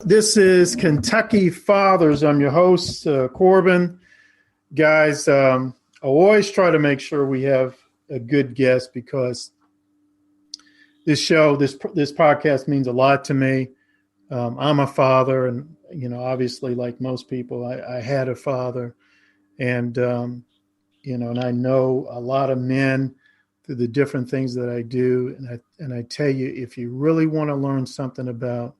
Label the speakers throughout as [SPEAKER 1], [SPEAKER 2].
[SPEAKER 1] This is Kentucky Fathers. I'm your host, Corbin. Guys, I always try to make sure we have a good guest because this podcast means a lot to me. I'm a father, and obviously, like most people, I had a father, and and I know a lot of men through the different things that I do, and I tell you, if you really want to learn something about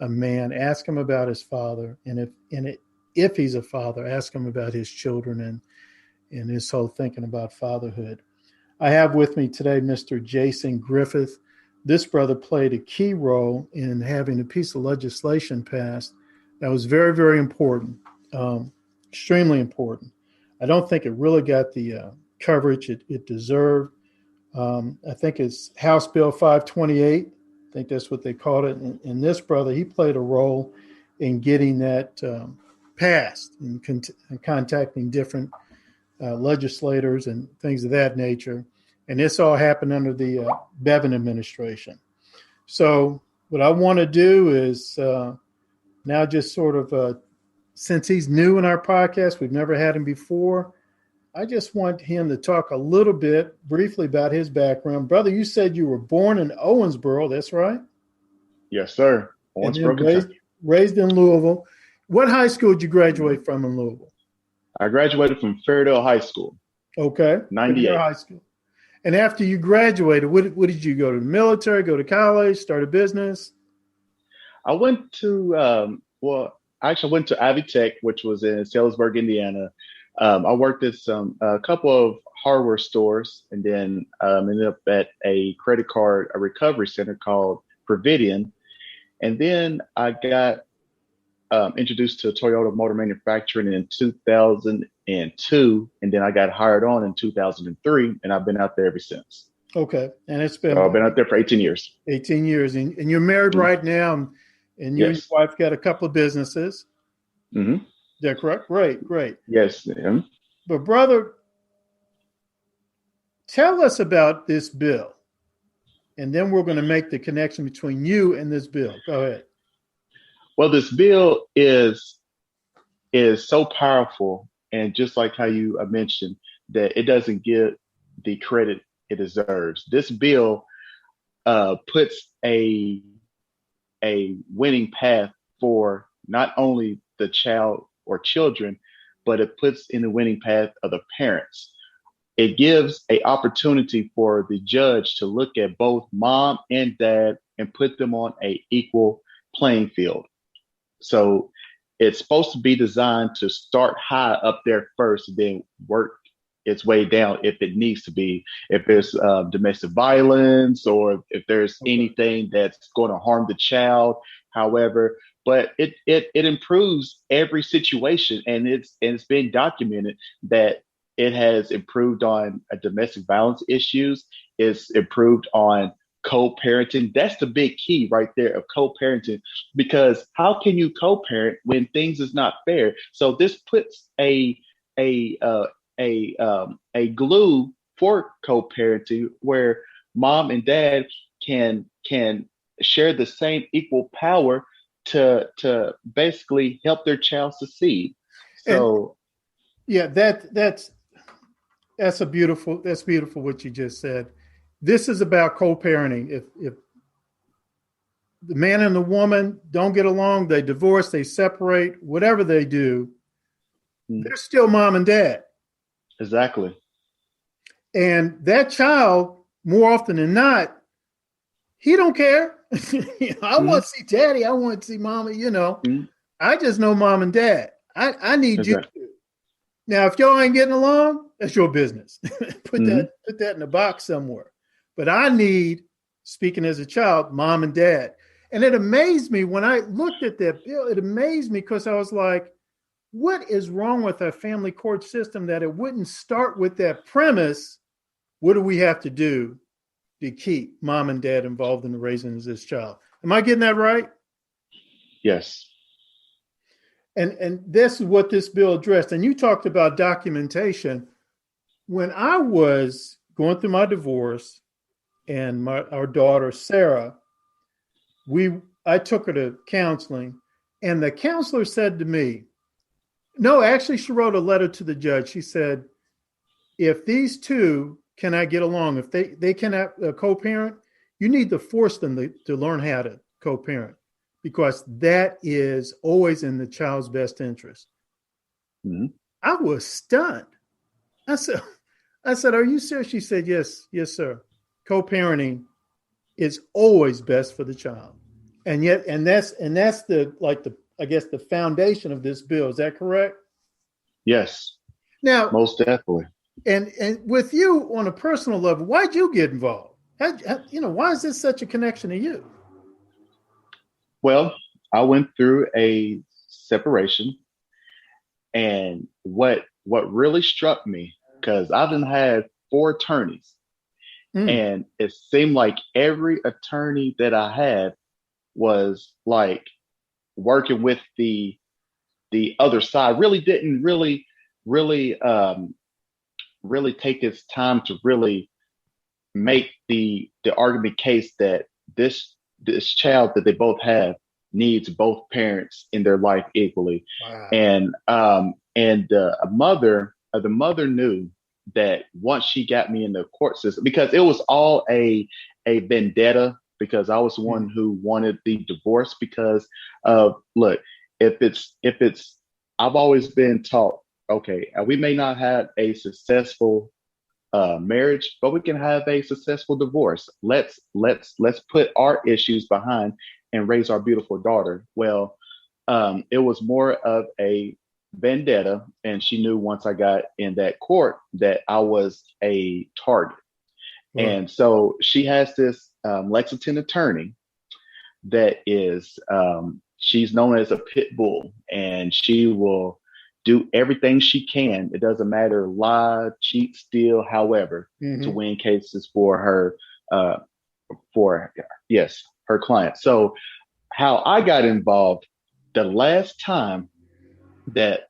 [SPEAKER 1] a man, ask him about his father, and if he's a father, ask him about his children and his whole thinking about fatherhood. I have with me today Mr. Jason Griffith. This brother played a key role in having a piece of legislation passed that was very, very important, extremely important. I don't think it really got the coverage it deserved. I think it's House Bill 528. I think that's what they called it. And this brother, he played a role in getting that passed and contacting different legislators and things of that nature. And this all happened under the Bevin administration. So what I want to do is now just sort of, since he's new in our podcast, we've never had him before, I just want him to talk a little bit briefly about his background. Brother, you said you were born in Owensboro, that's right?
[SPEAKER 2] Yes, sir. Owensboro, Kentucky.
[SPEAKER 1] Raised in Louisville. What high school did you graduate from in Louisville?
[SPEAKER 2] I graduated from Fairdale High School.
[SPEAKER 1] Okay.
[SPEAKER 2] 98.
[SPEAKER 1] High school. And after you graduated, what did you go to the military, go to college, start a business?
[SPEAKER 2] I went to, I went to Ivy Tech, which was in Salisbury, Indiana. I worked at a couple of hardware stores, and then ended up at a recovery center called Providian. And then I got introduced to Toyota Motor Manufacturing in 2002, and then I got hired on in 2003, and I've been out there ever since.
[SPEAKER 1] Okay, and
[SPEAKER 2] I've been out there for 18 years.
[SPEAKER 1] 18 years, and you're married right now, and you and your wife got a couple of businesses.
[SPEAKER 2] Mm-hmm.
[SPEAKER 1] Is that correct? Great.
[SPEAKER 2] Yes. Ma'am.
[SPEAKER 1] But brother, tell us about this bill, and then we're going to make the connection between you and this bill. Go ahead.
[SPEAKER 2] Well, this bill is so powerful, and just like how you mentioned, that it doesn't get the credit it deserves. This bill puts a winning path for not only the child or children, but it puts in the winning path of the parents. It gives an opportunity for the judge to look at both mom and dad and put them on an equal playing field. So it's supposed to be designed to start high up there first, and then work its way down if it needs to be, if there's domestic violence or if there's anything that's going to harm the child. However, but it improves every situation, and it's been documented that it has improved on domestic violence issues. It's improved on co-parenting. That's the big key right there of co-parenting, because how can you co-parent when things is not fair? So this puts a glue for co-parenting where mom and dad can share the same equal power to basically help their child succeed. So
[SPEAKER 1] that's beautiful what you just said. This is about co-parenting. If the man and the woman don't get along, they divorce, they separate, whatever they do, they're still mom and dad.
[SPEAKER 2] Exactly.
[SPEAKER 1] And that child, more often than not, he don't care. I want to see daddy. I want to see mama, I just know mom and dad. I need you to. Now, if y'all ain't getting along, that's your business. Put that in a box somewhere. But I need, speaking as a child, mom and dad. And it amazed me when I looked at that bill. It amazed me because I was like, what is wrong with our family court system that it wouldn't start with that premise? What do we have to do to keep mom and dad involved in the raising of this child? Am I getting that right?
[SPEAKER 2] Yes.
[SPEAKER 1] And this is what this bill addressed. And you talked about documentation. When I was going through my divorce and our daughter, Sarah, I took her to counseling, And the counselor said to me, no, actually, she wrote a letter to the judge. She said, if these two cannot get along, if they cannot co-parent, you need to force them to learn how to co-parent, because that is always in the child's best interest. Mm-hmm. I was stunned. I said, are you serious? She said, yes, sir. Co-parenting is always best for the child. And that's the foundation of this bill. Is that correct?
[SPEAKER 2] Yes.
[SPEAKER 1] Now,
[SPEAKER 2] most definitely.
[SPEAKER 1] And with you on a personal level, why'd you get involved? Why is this such a connection to you?
[SPEAKER 2] Well, I went through a separation, and what really struck me, because I've had 4 attorneys, and it seemed like every attorney that I had was like working with the other side. Really didn't really take its time to really make the argument case that this child that they both have needs both parents in their life equally. Wow. And the mother knew that once she got me in the court system, because it was all a vendetta, because I was the one who wanted the divorce, because of, look, if it's I've always been taught, okay, we may not have a successful marriage, but we can have a successful divorce. Let's put our issues behind and raise our beautiful daughter. Well, it was more of a vendetta, and she knew once I got in that court that I was a target. And so she has this Lexington attorney that is, she's known as a pit bull, and she will do everything she can. It doesn't matter, lie, cheat, steal, however, to win cases for her, her client. So how I got involved, the last time that,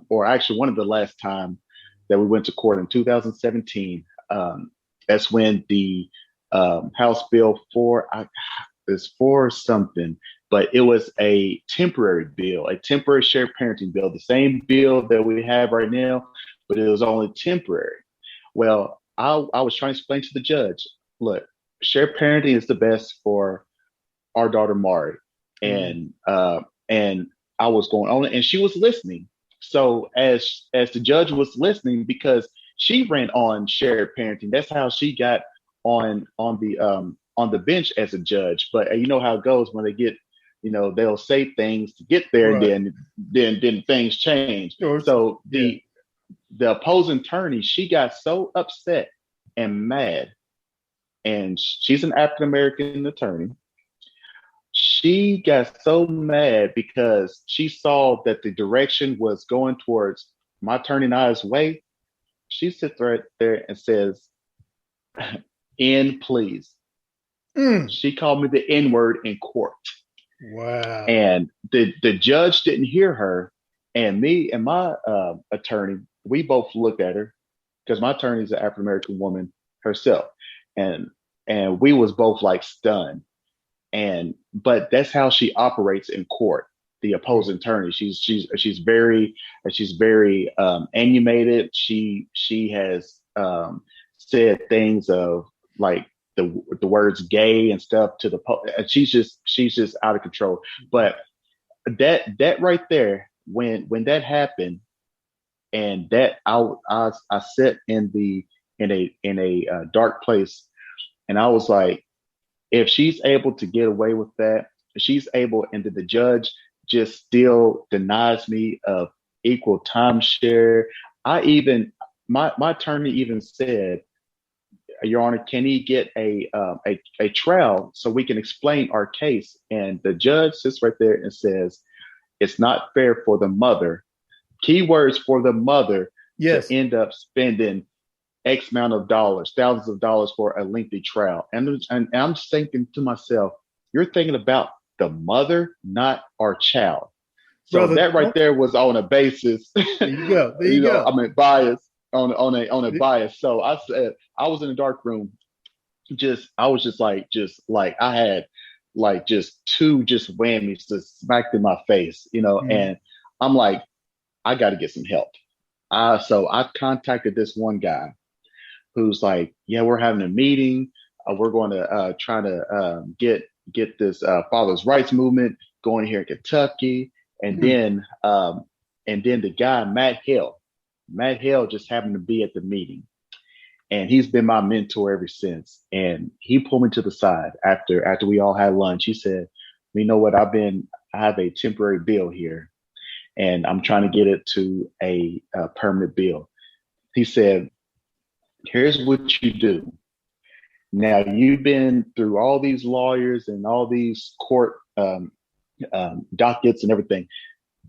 [SPEAKER 2] or actually one of the last time that we went to court in 2017, that's when the House Bill 4 is for something, but it was a temporary bill, a temporary shared parenting bill, the same bill that we have right now, but it was only temporary. Well, I was trying to explain to the judge, look, shared parenting is the best for our daughter Mari, and I was going on, and she was listening. So as the judge was listening, because she ran on shared parenting, that's how she got on the bench as a judge. But you know how it goes when they get, they'll say things to get there, right, and then things change. Sure. So the opposing attorney, she got so upset and mad, and she's an African American attorney. She got so mad because she saw that the direction was going towards my attorney and I's way. She sits right there and says, "N, please." She called me the N word in court.
[SPEAKER 1] Wow.
[SPEAKER 2] And the judge didn't hear her. And me and my attorney, we both looked at her, because my attorney is an African American woman herself. And we was both like stunned. But that's how she operates in court. The opposing attorney, she's very animated. She has said things of like the words gay and stuff to the she's just out of control. But that right there, when that happened, and that I sat in a dark place, and I was like, if she's able to get away with that, she's able, and the judge just still denies me of equal timeshare. My attorney even said, Your Honor, can he get a trial so we can explain our case? And the judge sits right there and says, it's not fair for the mother, keywords for the mother, to end up spending X amount of dollars, thousands of dollars for a lengthy trial. And I'm thinking to myself, you're thinking about the mother, not our child. So brother, that right there was on a basis.
[SPEAKER 1] There you go. There you go.
[SPEAKER 2] I mean, bias on a bias. So I said, I was in a dark room. I was just like I had like just two just whammies just smacked in my face,
[SPEAKER 1] Mhm.
[SPEAKER 2] and I'm like, I got to get some help. So I contacted this one guy who's like, yeah, we're having a meeting. We're going to try to get this fathers' rights movement going here in Kentucky, and
[SPEAKER 1] Mhm.
[SPEAKER 2] then the guy Matt Hale just happened to be at the meeting, and he's been my mentor ever since. And he pulled me to the side after we all had lunch. He said, "You know what? I have a temporary bill here, and I'm trying to get it to a permanent bill." He said, "Here's what you do. Now you've been through all these lawyers and all these court dockets and everything.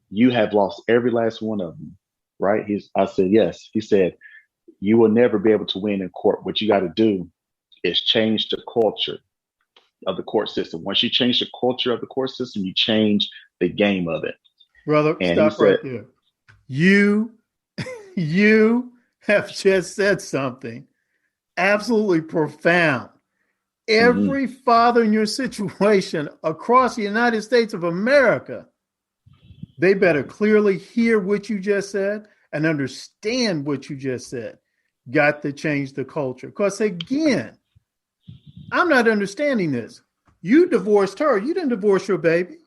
[SPEAKER 2] You have lost every last one of them, right?" I said, "Yes." He said, "You will never be able to win in court. What you got to do is change the culture of the court system. Once you change the culture of the court system, you change the game of it."
[SPEAKER 1] Brother,
[SPEAKER 2] And he
[SPEAKER 1] stop
[SPEAKER 2] said,
[SPEAKER 1] right there. You, you have just said something absolutely profound.
[SPEAKER 2] mm-hmm,
[SPEAKER 1] Every father in your situation across the United States of America, they better clearly hear what you just said and understand what you just said. Got to change the culture. Because again, I'm not understanding this. You divorced her. You didn't divorce your baby.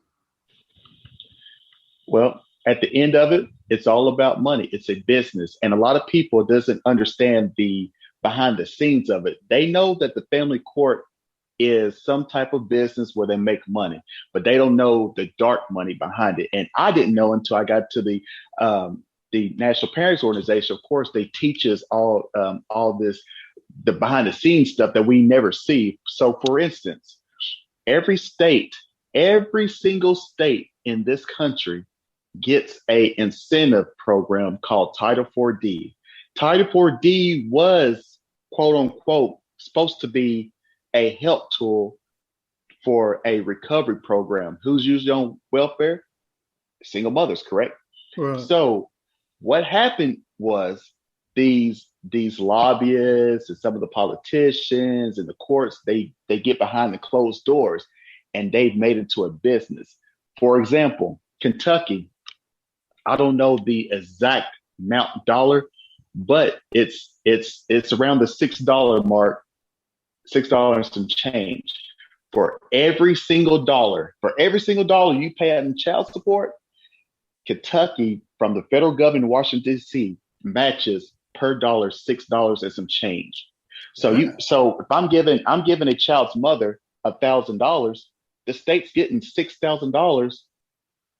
[SPEAKER 2] well, at the end of it, it's all about money. It's a business. And a lot of people doesn't understand the behind the scenes of it. They know that the family court is some type of business where they make money, but they don't know the dark money behind it. And I didn't know until I got to the National Parents Organization. Of course, they teach us all this, the behind the scenes stuff that we never see. So, for instance, every state, every single state in this country gets a incentive program called Title 4D. Title 4D was quote unquote supposed to be a help tool for a recovery program. Who's usually on welfare? Single mothers, correct?
[SPEAKER 1] Right.
[SPEAKER 2] So what happened was these lobbyists and some of the politicians and the courts, they get behind the closed doors and they've made it into a business. For example, Kentucky, I don't know the exact amount dollar, but it's around the $6 mark, $6 and some change. For every single dollar you pay out in child support, Kentucky from the federal government in Washington D.C. matches per dollar $6 and some change.
[SPEAKER 1] Wow.
[SPEAKER 2] So if I'm giving a child's mother $1,000, the state's getting $6,000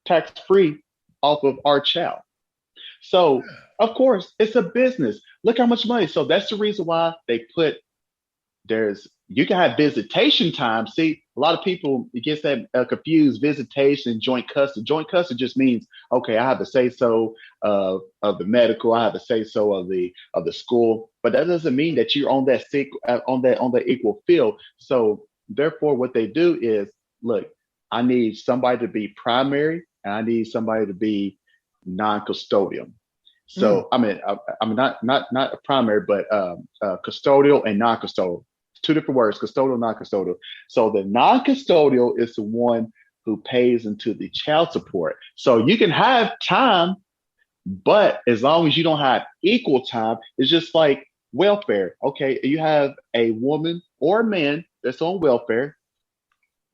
[SPEAKER 2] tax free off of our child. So of course it's a business. Look how much money. So that's the reason why they put there's you can have visitation time. See, a lot of people it gets that confused visitation, joint custody. Joint custody just means okay, I have to say so of the medical, I have to say so of the school, but that doesn't mean that you're on that sick on that equal field. So therefore, what they do is look, I need somebody to be primary, and I need somebody to be non-custodial.
[SPEAKER 1] Mm.
[SPEAKER 2] So I mean not a primary, but custodial and non-custodial. Two different words: custodial, non-custodial. So the non-custodial is the one who pays into the child support. So you can have time, but as long as you don't have equal time, it's just like welfare. Okay, you have a woman or a man that's on welfare.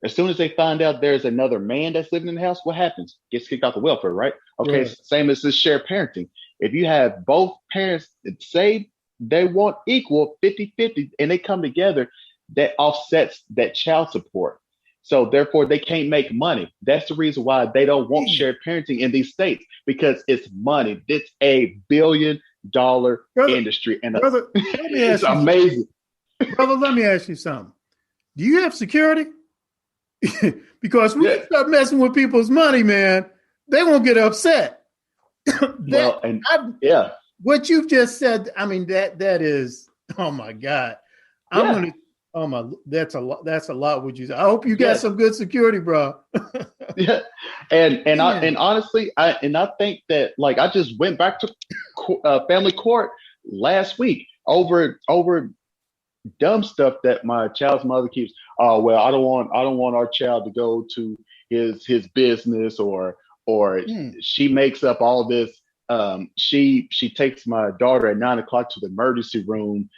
[SPEAKER 2] As soon as they find out there's another man that's living in the house, what happens? Gets kicked out the welfare, right? Okay,
[SPEAKER 1] Right.
[SPEAKER 2] same as this shared parenting. If you have both parents that say they want equal 50-50 and they come together, that offsets that child support. So therefore they can't make money. That's the reason why they don't want
[SPEAKER 1] Hey,
[SPEAKER 2] shared parenting in these states because it's money. It's $1 billion
[SPEAKER 1] brother,
[SPEAKER 2] industry and
[SPEAKER 1] brother, let me
[SPEAKER 2] it's
[SPEAKER 1] ask you,
[SPEAKER 2] amazing.
[SPEAKER 1] brother, let me ask you something. Do you have security? Because when
[SPEAKER 2] Yeah.
[SPEAKER 1] you start messing with people's money, man, they won't get upset. that
[SPEAKER 2] Well, and
[SPEAKER 1] I,
[SPEAKER 2] yeah,
[SPEAKER 1] what you've just said, I mean, that is, oh my God. I'm
[SPEAKER 2] yeah,
[SPEAKER 1] gonna, oh my, that's a lot. That's a lot. What you say? I hope you got
[SPEAKER 2] yes.
[SPEAKER 1] some good security, bro.
[SPEAKER 2] Yeah, and
[SPEAKER 1] Man,
[SPEAKER 2] honestly, I think that like I just went back to family court last week over dumb stuff that my child's mother keeps. oh well, I don't want our child to go to his business, or she makes up all this. She takes my daughter at 9 o'clock to the emergency room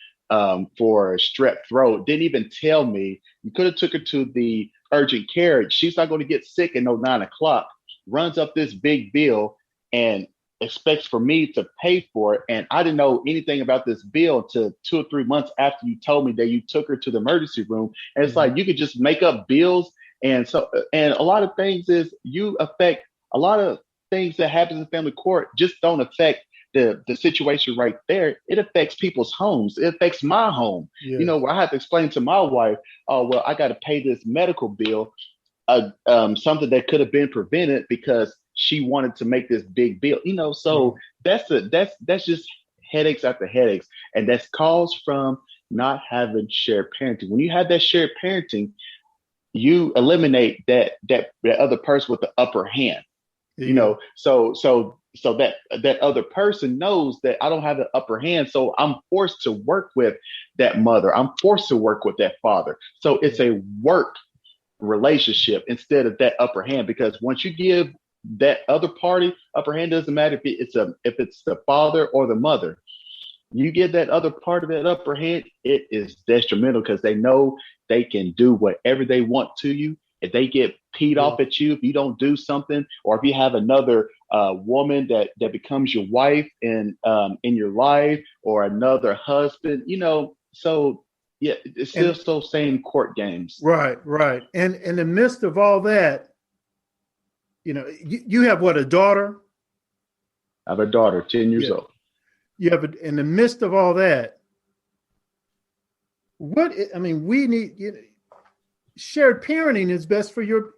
[SPEAKER 2] for a strep throat. Didn't even tell me. You could have took her to the urgent care. She's not going to get sick at no 9 o'clock. Runs up this big bill and expects for me to pay for it. And I didn't know anything about this bill until 2 or 3 months after you told me that you took her to the emergency room. And it's like you could just make up bills. And a lot of things is you affect a lot of things that happens in family court just don't affect the situation right there. It affects people's homes. It affects my home.
[SPEAKER 1] Yes.
[SPEAKER 2] Where I have to explain to my wife, oh, well, I got to pay this medical bill, something that could have been prevented because she wanted to make this big bill. So that's just headaches after headaches. And that's caused from not having shared parenting. When you have that shared parenting, you eliminate that other person with the upper hand. So that other person knows that I don't have the upper hand. So I'm forced to work with that mother. I'm forced to work with that father. So it's a work relationship instead of that upper hand, because once you give that other party upper hand, doesn't matter if it's the father or the mother, you give that other part of that upper hand, it is detrimental because they know they can do whatever they want to you. If they get peed off at you, if you don't do something, or if you have another woman that becomes your wife in your life, or another husband, so yeah, it's still so same court games.
[SPEAKER 1] Right. And in the midst of all that, you have what, a daughter?
[SPEAKER 2] I have a daughter, 10 years old.
[SPEAKER 1] You have in the midst of all that, we need, shared parenting is best for your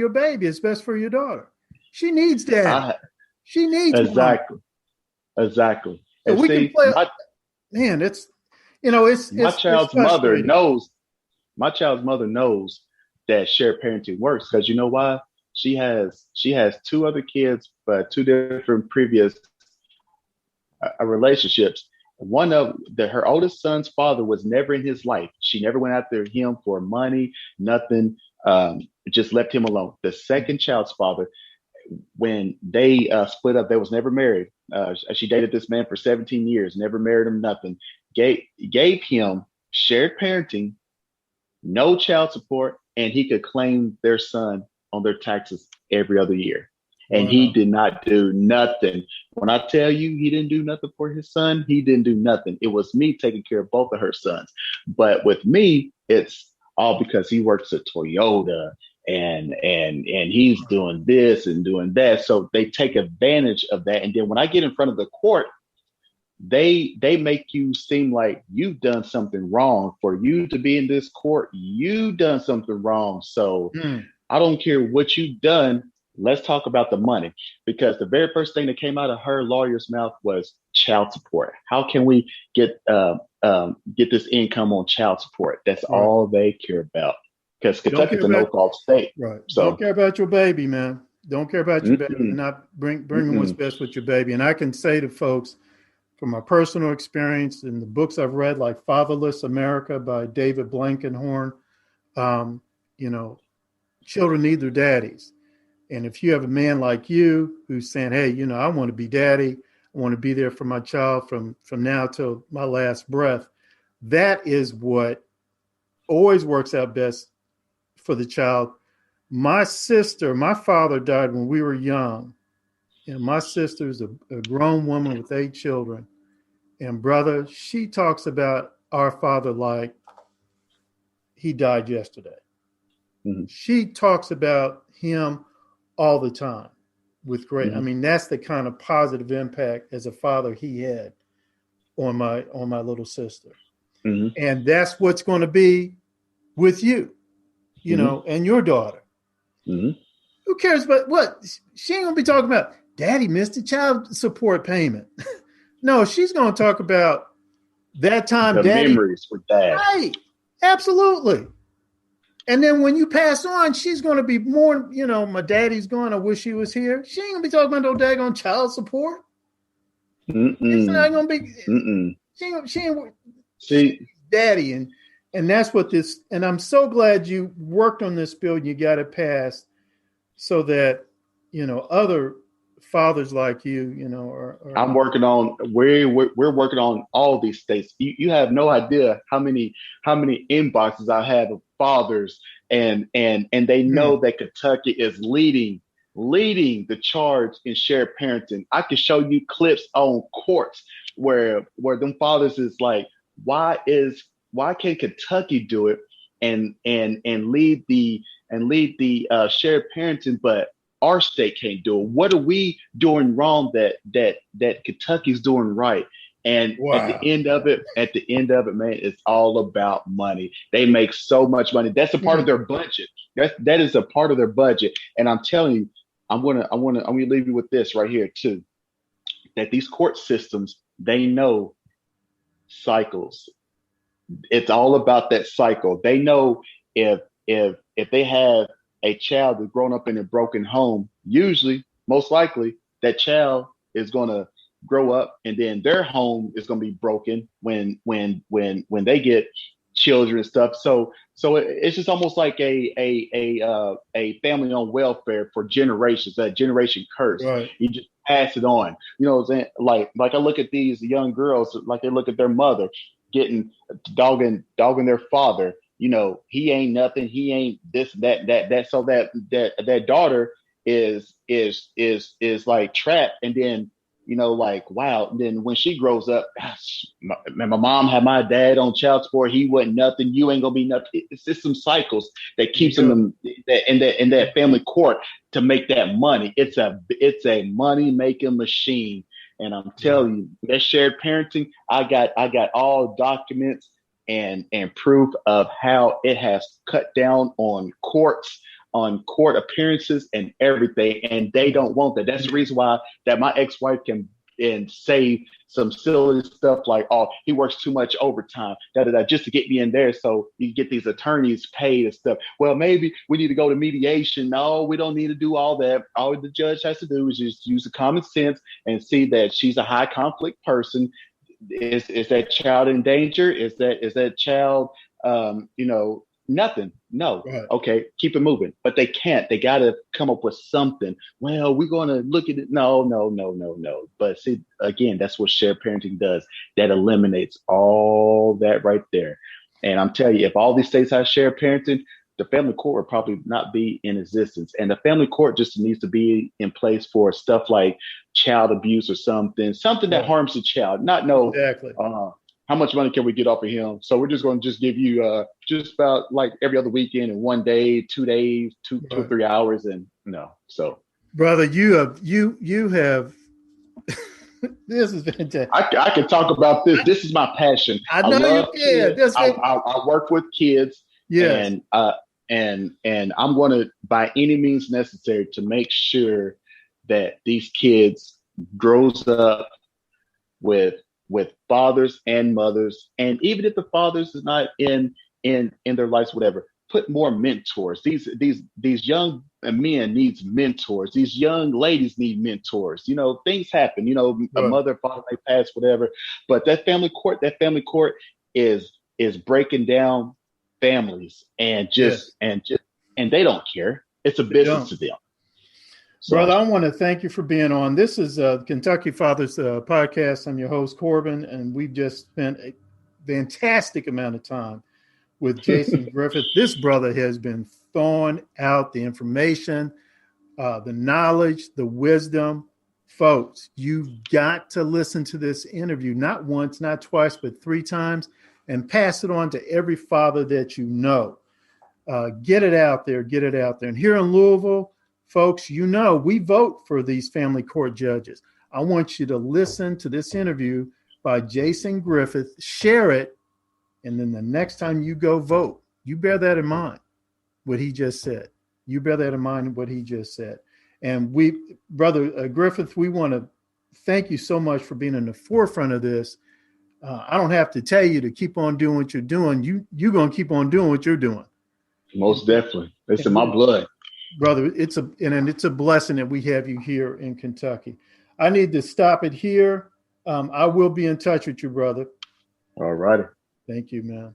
[SPEAKER 1] baby. It's best for your daughter. She needs that. She needs
[SPEAKER 2] exactly.
[SPEAKER 1] Mom.
[SPEAKER 2] Exactly.
[SPEAKER 1] So we can play. It's
[SPEAKER 2] my child's mother knows. My child's mother knows that shared parenting works because you know why? She has 2 other kids, but 2 different previous relationships. One of her oldest son's father was never in his life. She never went after him for money, nothing, just left him alone. The second child's father, when they split up, they was never married. She dated this man for 17 years, never married him, nothing. Gave him shared parenting, no child support, and he could claim their son on their taxes every other year. And he did not do nothing. When I tell you he didn't do nothing for his son, he didn't do nothing. It was me taking care of both of her sons. But with me, it's all because he works at Toyota and he's doing this and doing that. So they take advantage of that. And then when I get in front of the court, they make you seem like you've done something wrong. For you to be in this court, you've done something wrong. So I don't care what you've done. Let's talk about the money, because the very first thing that came out of her lawyer's mouth was child support. How can we get this income on child support? That's all they care about, because Kentucky's a no-fault state.
[SPEAKER 1] Right.
[SPEAKER 2] So
[SPEAKER 1] don't care about your baby, man. Don't care about your baby. Not bringing what's best with your baby. And I can say to folks, from my personal experience in the books I've read, like Fatherless America by David Blankenhorn, children need their daddies. And if you have a man like you who's saying, hey, I want to be daddy, I want to be there for my child from now till my last breath, that is what always works out best for the child. My father died when we were young. And my sister's a grown woman with 8 children. And brother, she talks about our father like he died yesterday. Mm-hmm. She talks about him all the time with great. Mm-hmm. That's the kind of positive impact as a father he had on my little sister. Mm-hmm. And that's what's going to be with you, and your daughter. Mm-hmm. Who cares about what? She ain't going to be talking about, Daddy missed a child support payment. No, she's going to talk about that time,
[SPEAKER 2] the
[SPEAKER 1] Daddy.
[SPEAKER 2] Memories with Dad.
[SPEAKER 1] Right. Absolutely. And then when you pass on, she's going to be more, my daddy's gone. I wish he was here. She ain't going to be talking about no daggone child support. It's not going to be. She ain't daddy. And And that's what this, and I'm so glad you worked on this bill and you got it passed so that, other fathers like you,
[SPEAKER 2] I'm working on we're working on all these states. You have no idea how many inboxes I have of fathers, and they know that Kentucky is leading the charge in shared parenting. I can show you clips on courts where them fathers is like, why can't Kentucky do it and lead the shared parenting, but our state can't do it. What are we doing wrong that Kentucky's doing right? And
[SPEAKER 1] wow.
[SPEAKER 2] at the end of it, man, it's all about money. They make so much money. That's a part of their budget. That is a part of their budget. And I'm telling you, I'm gonna leave you with this right here too. That these court systems, they know cycles. It's all about that cycle. They know if they have a child that's grown up in a broken home, usually, most likely, that child is going to grow up, and then their home is going to be broken when they get children and stuff. So it's just almost like a family on welfare for generations. That generation curse.
[SPEAKER 1] Right.
[SPEAKER 2] You just pass it on. You know what I'm saying? Like I look at these young girls, like they look at their mother getting dogging their father. He ain't nothing. He ain't this, that. So that daughter is like trapped, and then like wow. And then when she grows up, my mom had my dad on child support. He wasn't nothing. You ain't gonna be nothing. It's just some cycles that keeps them in that family court to make that money. It's a money making machine. And I'm telling you, that shared parenting, I got all documents and proof of how it has cut down on court appearances and everything. And they don't want that. That's the reason why that my ex-wife can and say some silly stuff like, oh, he works too much overtime, just to get me in there. So you get these attorneys paid and stuff. Well, maybe we need to go to mediation. No, we don't need to do all that. All the judge has to do is just use the common sense and see that she's a high conflict person. Is that child in danger? Is that child, nothing? No.
[SPEAKER 1] Right.
[SPEAKER 2] Okay, keep it moving. But they can't. They got to come up with something. Well, we're going to look at it. No. But see, again, that's what shared parenting does. That eliminates all that right there. And I'm telling you, if all these states have shared parenting, the family court would probably not be in existence. And the family court just needs to be in place for stuff like child abuse or something that harms the child. Not no,
[SPEAKER 1] exactly.
[SPEAKER 2] How much money can we get off of him? So we're just going to just give you just about like every other weekend and 1 day, 2 days, two or 3 hours, and no. So,
[SPEAKER 1] brother, you have this is fantastic.
[SPEAKER 2] I can talk about this. This is my passion.
[SPEAKER 1] I know you can.
[SPEAKER 2] I work with kids.
[SPEAKER 1] Yes.
[SPEAKER 2] And I'm going to, by any means necessary, to make sure that these kids grows up with fathers and mothers, and even if the fathers is not in their lives, whatever, put more mentors. These young men needs mentors. These young ladies need mentors. Things happen. A mother, father may pass, whatever. But that family court is breaking down families and they don't care. It's a business to them. So,
[SPEAKER 1] brother, I want to thank you for being on. This is Kentucky Fathers podcast. I'm your host, Corbin, and we've just spent a fantastic amount of time with Jason Griffith. This brother has been throwing out the information, the knowledge, the wisdom. Folks, you've got to listen to this interview, not once, not twice, but 3 times, and pass it on to every father that you know. Get it out there. And here in Louisville, folks, we vote for these family court judges. I want you to listen to this interview by Jason Griffith, share it, and then the next time you go vote, you bear that in mind, what he just said. And Brother Griffith, we want to thank you so much for being in the forefront of this. I don't have to tell you to keep on doing what you're doing. You're going to keep on doing what you're doing.
[SPEAKER 2] Most definitely. It's in my blood.
[SPEAKER 1] Brother, it's a blessing that we have you here in Kentucky. I need to stop it here. I will be in touch with you, brother.
[SPEAKER 2] All righty.
[SPEAKER 1] Thank you, man.